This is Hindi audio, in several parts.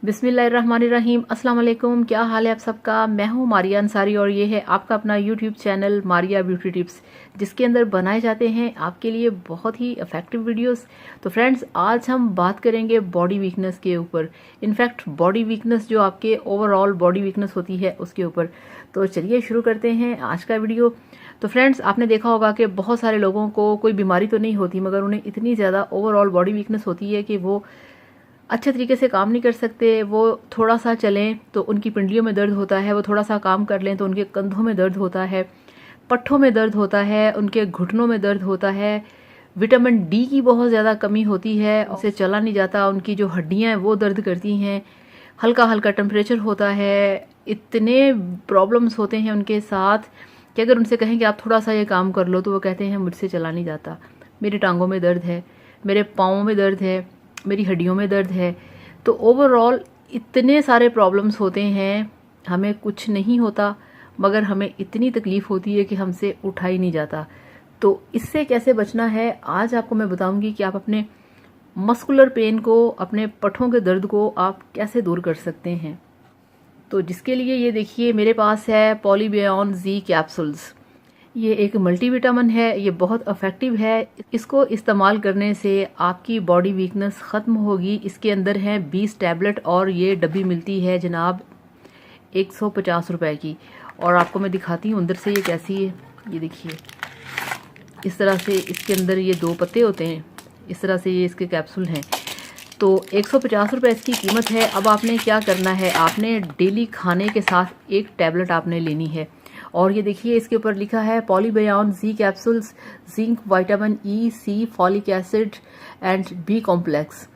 बिस्मिल्लाहिर्रहमानिर्रहीम। अस्सलाम वालेकुम। क्या हाल है आप सबका। मैं हूँ मारिया अंसारी और ये है आपका अपना YouTube channel Maria beauty tips, जिसके अंदर बनाए जाते हैं आपके लिए बहुत ही इफेक्टिव वीडियोस। तो फ्रेंड्स, आज हम बात करेंगे बॉडी वीकनेस के ऊपर। इनफैक्ट बॉडी वीकनेस जो आपके ओवरऑल बॉडी वीकनेस होती है उसके ऊपर। तो चलिए शुरू करते हैं आज का वीडियो। तो फ्रेंड्स, आपने देखा होगा कि बहुत सारे लोगों को कोई बीमारी तो नहीं होती, मगर उन्हें इतनी ज़्यादा ओवरऑल बॉडी वीकनेस होती है कि वो अच्छे तरीके से काम नहीं कर सकते। वो थोड़ा सा चलें तो उनकी पिंडलियों में दर्द होता है, वो थोड़ा सा काम कर लें तो उनके कंधों में दर्द होता है, पट्ठों में दर्द होता है, उनके घुटनों में दर्द होता है। विटामिन डी की बहुत ज़्यादा कमी होती है, उसे चला नहीं जाता, उनकी जो हड्डियां हैं वो दर्द करती हैं, हल्का हल्का टेम्परेचर होता है। इतने प्रॉब्लम्स होते हैं उनके साथ कि अगर उनसे कहें कि आप थोड़ा सा ये काम कर लो तो वो कहते हैं मुझसे चला नहीं जाता, मेरी टांगों में दर्द है, मेरे पाँवों में दर्द है, मेरी हड्डियों में दर्द है। तो ओवरऑल इतने सारे प्रॉब्लम्स होते हैं, हमें कुछ नहीं होता मगर हमें इतनी तकलीफ होती है कि हमसे उठा ही नहीं जाता। तो इससे कैसे बचना है आज आपको मैं बताऊंगी कि आप अपने मस्कुलर पेन को, अपने पट्ठों के दर्द को आप कैसे दूर कर सकते हैं। तो जिसके लिए ये देखिए मेरे पास है पॉलीबियोन जी कैप्सूल्स। ये एक मल्टीविटामिन है, ये बहुत इफेक्टिव है। इसको इस्तेमाल करने से आपकी बॉडी वीकनेस ख़त्म होगी। इसके अंदर है 20 टैबलेट और ये डब्बी मिलती है जनाब 150 रुपए की। और आपको मैं दिखाती हूँ अंदर से ये कैसी है। ये देखिए इस तरह से इसके अंदर ये 2 पत्ते होते हैं, इस तरह से ये इसके कैप्सूल हैं। तो 150 रुपये इसकी कीमत है। अब आपने क्या करना है, आपने डेली खाने के साथ एक टैबलेट आपने लेनी है। और ये देखिए इसके ऊपर लिखा है Polybion G capsules, zinc, vitamin E, C, folic acid and B complex.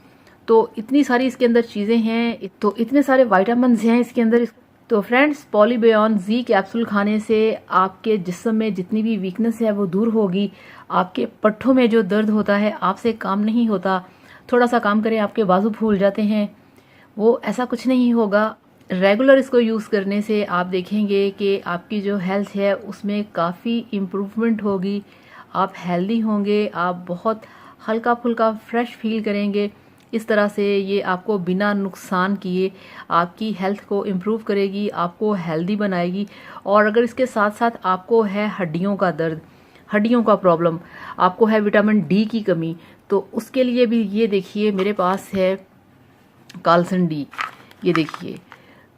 तो इतनी सारी इसके अंदर चीज़ें हैं, तो इतने सारे विटामिन हैं इसके अंदर। तो फ्रेंड्स, पॉलीबियोन जी कैप्सूल खाने से आपके जिस्म में जितनी भी वीकनेस है वो दूर होगी। आपके पट्ठों में जो दर्द होता है, आपसे काम नहीं होता, थोड़ा सा काम करें आपके बाजू फूल जाते हैं, वो ऐसा कुछ नहीं होगा। रेगुलर इसको यूज़ करने से आप देखेंगे कि आपकी जो हेल्थ है उसमें काफ़ी इम्प्रूवमेंट होगी। आप हेल्दी होंगे, आप बहुत हल्का फुल्का फ्रेश फील करेंगे। इस तरह से ये आपको बिना नुकसान किए आपकी हेल्थ को इम्प्रूव करेगी, आपको हेल्दी बनाएगी। और अगर इसके साथ साथ आपको है हड्डियों का दर्द, हड्डियों का प्रॉब्लम, आपको है विटामिन डी की कमी, तो उसके लिए भी ये देखिए मेरे पास है काल्सन डी। ये देखिए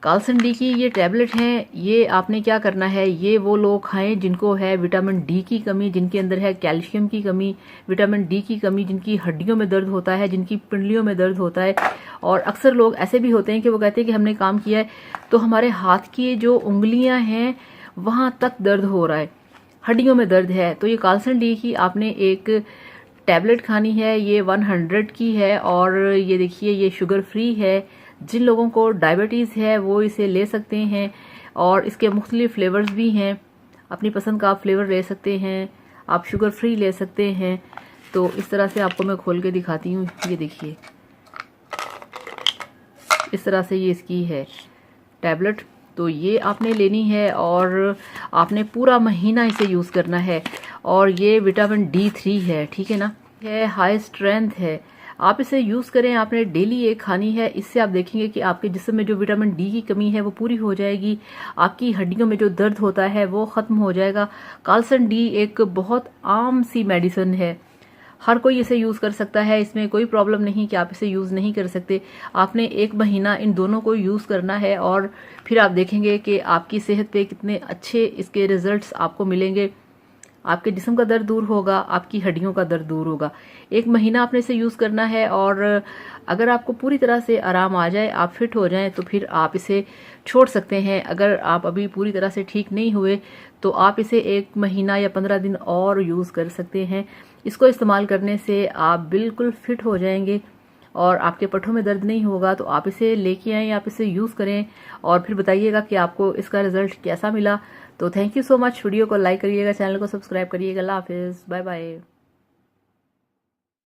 काल्सन डी की ये टैबलेट हैं। ये आपने क्या करना है, ये वो लोग खाएं जिनको है विटामिन डी की कमी, जिनके अंदर है कैल्शियम की कमी, विटामिन डी की कमी, जिनकी हड्डियों में दर्द होता है, जिनकी पिंडलियों में दर्द होता है। और अक्सर लोग ऐसे भी होते हैं कि वो कहते हैं कि हमने काम किया है तो हमारे हाथ की जो उंगलियां हैं वहां तक दर्द हो रहा है, हड्डियों में दर्द है। तो ये काल्सन डी की आपने एक टैबलेट खानी है। ये 100 की है और ये देखिए ये शुगर फ्री है। जिन लोगों को डायबिटीज़ है वो इसे ले सकते हैं। और इसके मुख्तलिफ फ्लेवर्स भी हैं, अपनी पसंद का आप फ्लेवर ले सकते हैं, आप शुगर फ्री ले सकते हैं। तो इस तरह से आपको मैं खोल के दिखाती हूँ। ये देखिए इस तरह से ये इसकी है टैबलेट। तो ये आपने लेनी है और आपने पूरा महीना इसे यूज़ करना है। और ये विटामिन D3 है, ठीक है ना, है हाई स्ट्रेंथ है। आप इसे यूज़ करें, आपने डेली एक खानी है। इससे आप देखेंगे कि आपके जिस्म में जो विटामिन डी की कमी है वो पूरी हो जाएगी, आपकी हड्डियों में जो दर्द होता है वो ख़त्म हो जाएगा। काल्सन डी एक बहुत आम सी मेडिसिन है, हर कोई इसे यूज़ कर सकता है। इसमें कोई प्रॉब्लम नहीं कि आप इसे यूज़ नहीं कर सकते। आपने एक महीना इन दोनों को यूज़ करना है और फिर आप देखेंगे कि आपकी सेहत पे कितने अच्छे इसके रिजल्ट्स आपको मिलेंगे। आपके जिस्म का दर्द दूर होगा, आपकी हड्डियों का दर्द दूर होगा। एक महीना आपने इसे यूज़ करना है और अगर आपको पूरी तरह से आराम आ जाए, आप फिट हो जाएं, तो फिर आप इसे छोड़ सकते हैं। अगर आप अभी पूरी तरह से ठीक नहीं हुए तो आप इसे 1 महीना या 15 दिन और यूज़ कर सकते हैं। इसको इस्तेमाल करने से आप बिल्कुल फिट हो जाएंगे और आपके पट्ठों में दर्द नहीं होगा। तो आप इसे लेके आएँ, आप इसे यूज़ करें और फिर बताइएगा कि आपको इसका रिजल्ट कैसा मिला। तो thank you so much. Video को लाइक करिएगा, चैनल को सब्सक्राइब करिएगा। अल्लाह हाफिज़, बाय बाय।